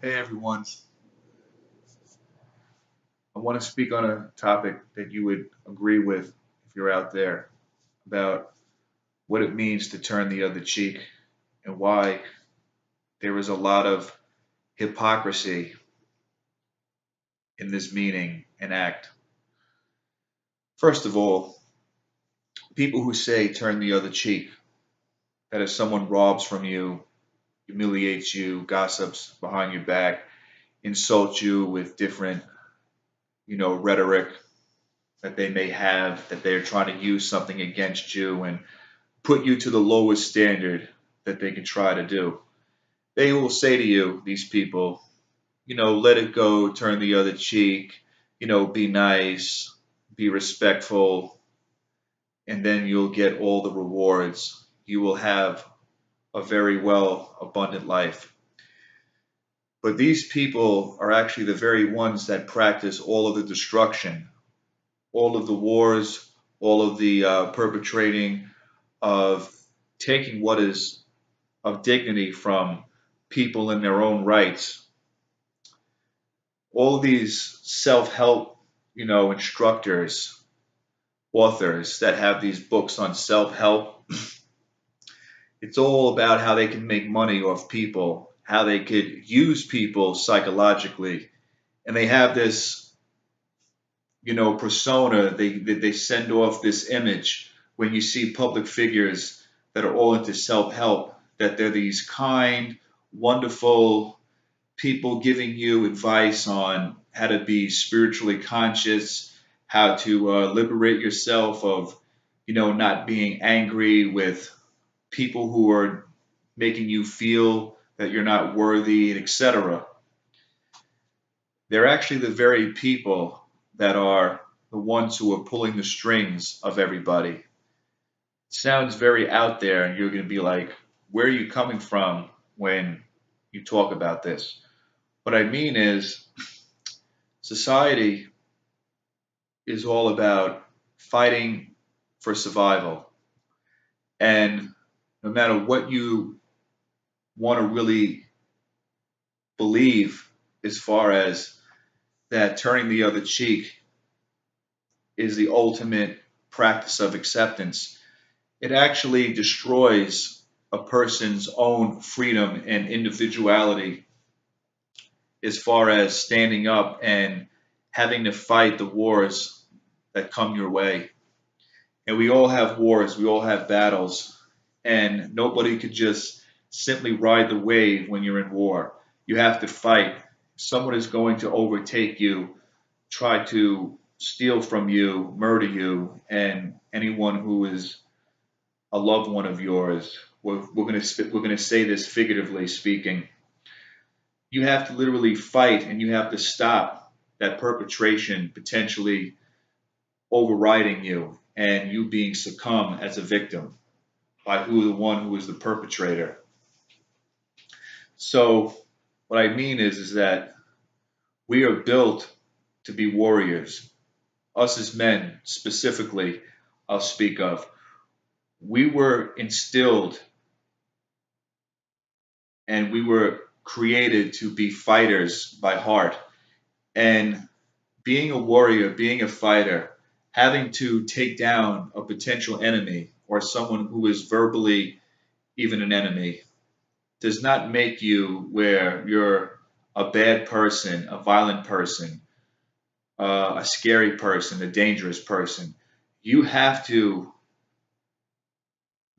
Hey everyone, I want to speak on a topic that you would agree with if you're out there about what it means to turn the other cheek and why there is a lot of hypocrisy in this meaning and act. First of all, people who say turn the other cheek, that if someone robs from you, humiliates you, gossips behind your back, insults you with different, rhetoric that they may have, that they're trying to use something against you and put you to the lowest standard that they can try to do. They will say to you, these people, let it go, turn the other cheek, be nice, be respectful, and then you'll get all the rewards. You will have a very well abundant life. But these people are actually the very ones that practice all of the destruction, all of the wars, all of the perpetrating of taking what is of dignity from people in their own rights. All these self-help, instructors, authors that have these books on self-help, it's all about how they can make money off people, how they could use people psychologically. And they have this, persona, they send off this image when you see public figures that are all into self-help, that they're these kind, wonderful people giving you advice on how to be spiritually conscious, how to liberate yourself of, not being angry with people who are making you feel that you're not worthy, etc. They're actually the very people that are the ones who are pulling the strings of everybody. It sounds very out there, and you're going to be like, where are you coming from when you talk about this? What I mean is, society is all about fighting for survival. And no matter what you want to really believe, as far as that turning the other cheek is the ultimate practice of acceptance, it actually destroys a person's own freedom and individuality as far as standing up and having to fight the wars that come your way. And we all have wars, we all have battles, and nobody could just simply ride the wave when you're in war. You have to fight. Someone is going to overtake you, try to steal from you, murder you, and anyone who is a loved one of yours. We're going to say this figuratively speaking. You have to literally fight, and you have to stop that perpetration potentially overriding you and you being succumb as a victim by the one who is the perpetrator. So what I mean is that we are built to be warriors. Us as men specifically, I'll speak of. We were instilled and we were created to be fighters by heart. And being a warrior, being a fighter, having to take down a potential enemy or someone who is verbally even an enemy does not make you where you're a bad person, a violent person, a scary person, a dangerous person. You have to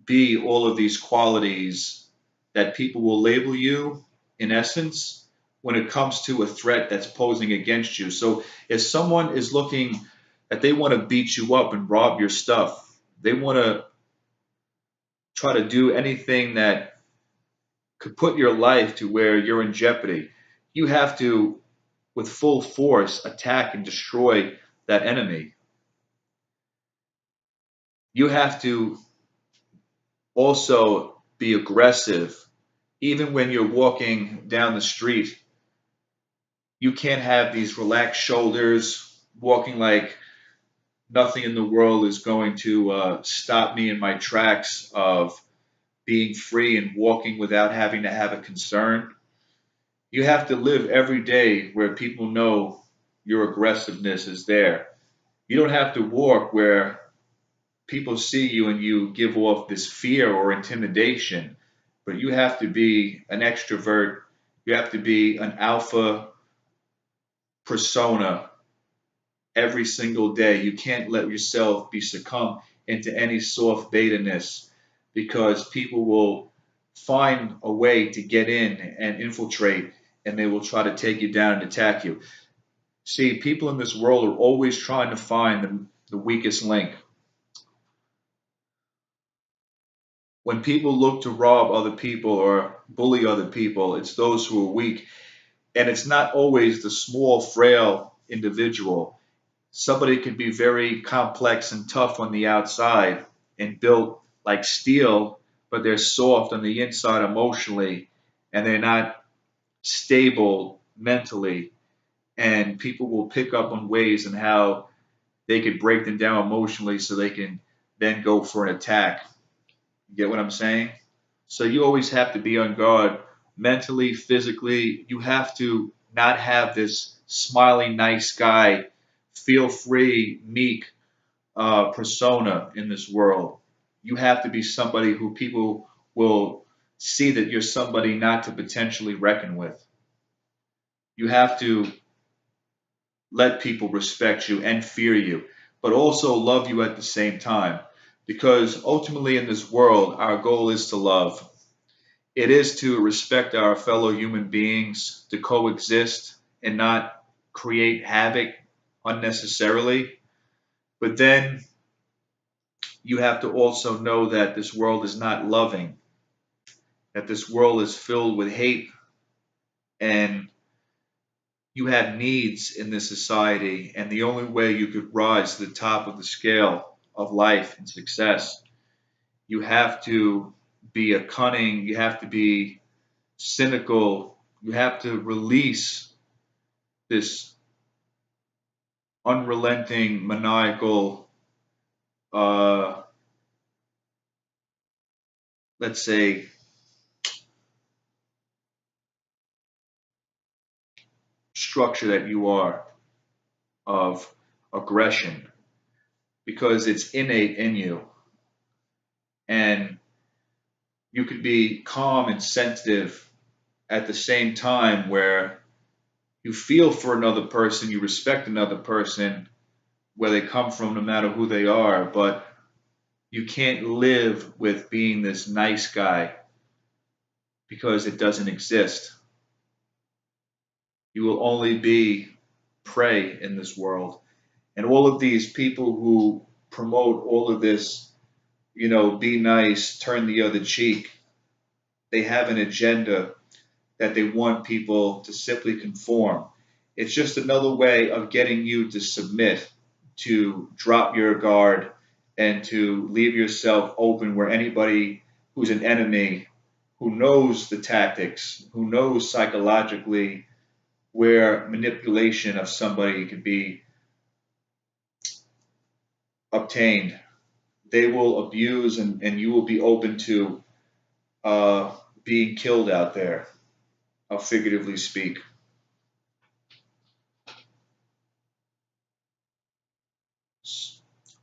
be all of these qualities that people will label you, in essence, when it comes to a threat that's posing against you. So if someone is looking that they want to beat you up and rob your stuff, they want to try to do anything that could put your life to where you're in jeopardy, you have to, with full force, attack and destroy that enemy. You have to also be aggressive. Even when you're walking down the street, you can't have these relaxed shoulders, walking like nothing in the world is going to stop me in my tracks of being free and walking without having to have a concern. You have to live every day where people know your aggressiveness is there. You don't have to walk where people see you and you give off this fear or intimidation, but you have to be an extrovert. You have to be an alpha persona every single day. You can't let yourself be succumb into any soft beta-ness because people will find a way to get in and infiltrate and they will try to take you down and attack you. See, people in this world are always trying to find the weakest link. When people look to rob other people or bully other people, it's those who are weak. And it's not always the small, frail individual. Somebody can be very complex and tough on the outside and built like steel, but they're soft on the inside emotionally and they're not stable mentally. And people will pick up on ways and how they could break them down emotionally so they can then go for an attack. You get what I'm saying? So you always have to be on guard mentally, physically. You have to not have this smiley, nice guy, feel free, meek persona in this world. You have to be somebody who people will see that you're somebody not to potentially reckon with. You have to let people respect you and fear you, but also love you at the same time. Because ultimately in this world, our goal is to love. It is to respect our fellow human beings, to coexist and not create havoc unnecessarily. But then you have to also know that this world is not loving, that this world is filled with hate, and you have needs in this society. And the only way you could rise to the top of the scale of life and success, you have to be a cunning, you have to be cynical, you have to release this unrelenting, maniacal, uh, let's say, structure that you are of aggression because it's innate in you. And you could be calm and sensitive at the same time where you feel for another person, you respect another person, where they come from, no matter who they are, but you can't live with being this nice guy because it doesn't exist. You will only be prey in this world. And all of these people who promote all of this, be nice, turn the other cheek, they have an agenda that they want people to simply conform. It's just another way of getting you to submit, to drop your guard, and to leave yourself open where anybody who's an enemy, who knows the tactics, who knows psychologically where manipulation of somebody could be obtained, they will abuse and you will be open to uh, being killed out there, I'll figuratively speak.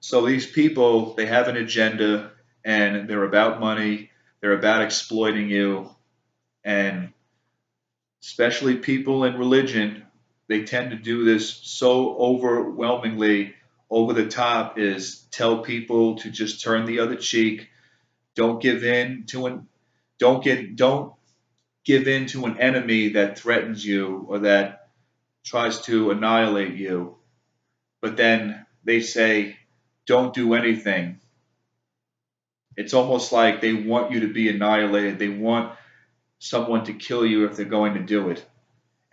So these people, they have an agenda and they're about money, they're about exploiting you, and especially people in religion, they tend to do this so overwhelmingly over the top is tell people to just turn the other cheek, don't give in to an don't give in to an enemy that threatens you or that tries to annihilate you. But then they say, don't do anything. It's almost like they want you to be annihilated. They want someone to kill you if they're going to do it.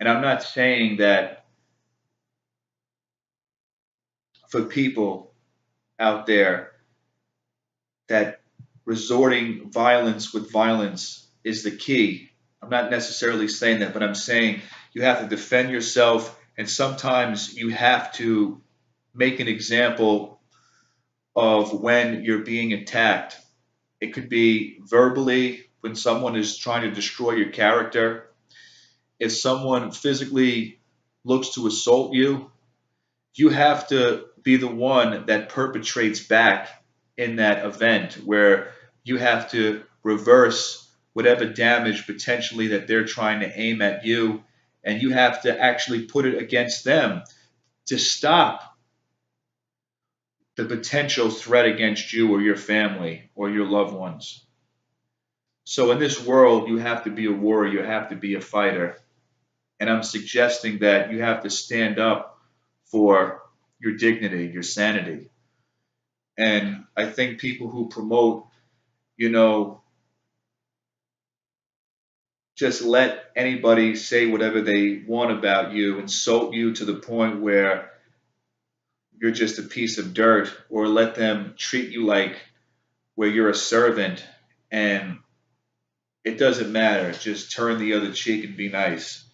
And I'm not saying that for people out there that resorting violence with violence is the key. I'm not necessarily saying that, but I'm saying you have to defend yourself and sometimes you have to make an example of when you're being attacked. It could be verbally when someone is trying to destroy your character. if someone physically looks to assault you, you have to be the one that perpetrates back in that event where you have to reverse whatever damage potentially that they're trying to aim at you, and you have to actually put it against them to stop the potential threat against you or your family or your loved ones. So in this world, you have to be a warrior, you have to be a fighter. And I'm suggesting that you have to stand up for your dignity, your sanity. And I think people who promote, you know, just let anybody say whatever they want about you, insult you to the point where you're just a piece of dirt, or let them treat you like where you're a servant and it doesn't matter, just turn the other cheek and be nice.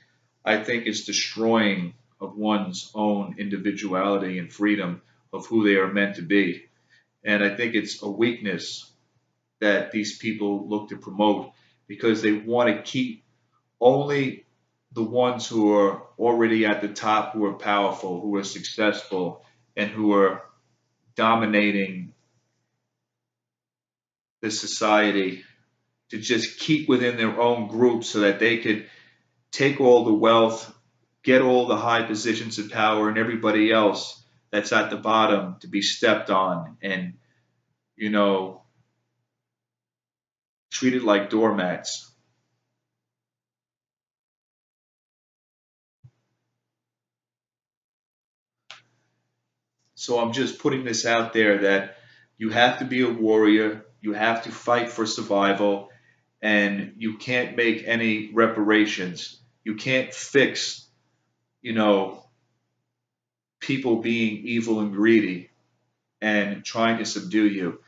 I think it's destroying of one's own individuality and freedom of who they are meant to be. And I think it's a weakness that these people look to promote because they want to keep only the ones who are already at the top, who are powerful, who are successful, and who are dominating the society to just keep within their own group so that they could take all the wealth, get all the high positions of power, and everybody else that's at the bottom to be stepped on and, you know, treated like doormats. So I'm just putting this out there that you have to be a warrior, you have to fight for survival, and you can't make any reparations. You can't fix, you know, people being evil and greedy and trying to subdue you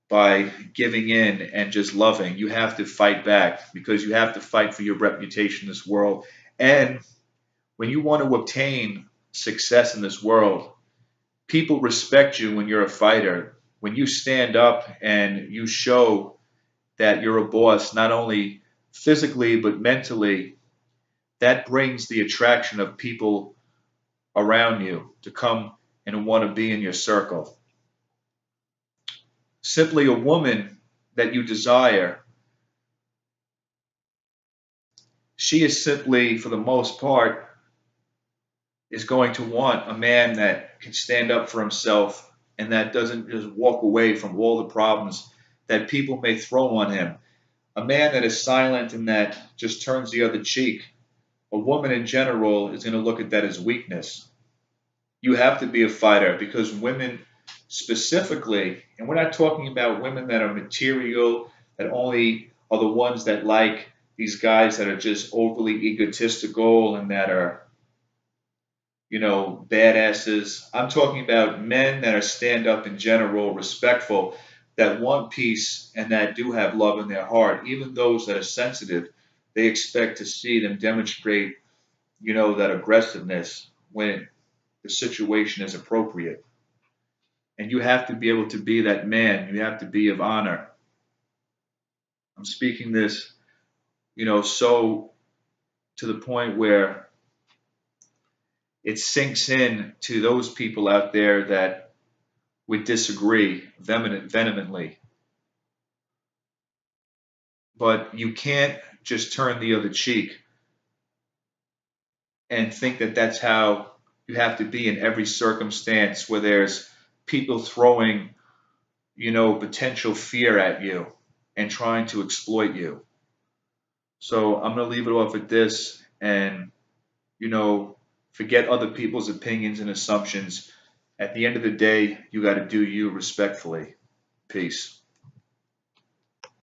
by giving in and just loving. You have to fight back because you have to fight for your reputation in this world. And when you want to obtain success in this world, people respect you when you're a fighter. When you stand up and you show that you're a boss, not only physically but mentally, that brings the attraction of people around you to come and want to be in your circle. Simply a woman that you desire, she is simply, for the most part, is going to want a man that can stand up for himself and that doesn't just walk away from all the problems that people may throw on him. A man that is silent and that just turns the other cheek. A woman in general is going to look at that as weakness. You have to be a fighter because women specifically, and we're not talking about women that are material, that only are the ones that like these guys that are just overly egotistical and that are, you know, badasses. I'm talking about men that are stand up in general, respectful, that want peace and that do have love in their heart. Even those that are sensitive, they expect to see them demonstrate, you know, that aggressiveness when the situation is appropriate. And you have to be able to be that man. You have to be of honor. I'm speaking this, you know, so to the point where it sinks in to those people out there that would disagree vehemently. But you can't just turn the other cheek and think that that's how you have to be in every circumstance where there's people throwing, you know, potential fear at you and trying to exploit you. So I'm going to leave it off at this and, you know, forget other people's opinions and assumptions. At the end of the day, you got to do you respectfully. Peace.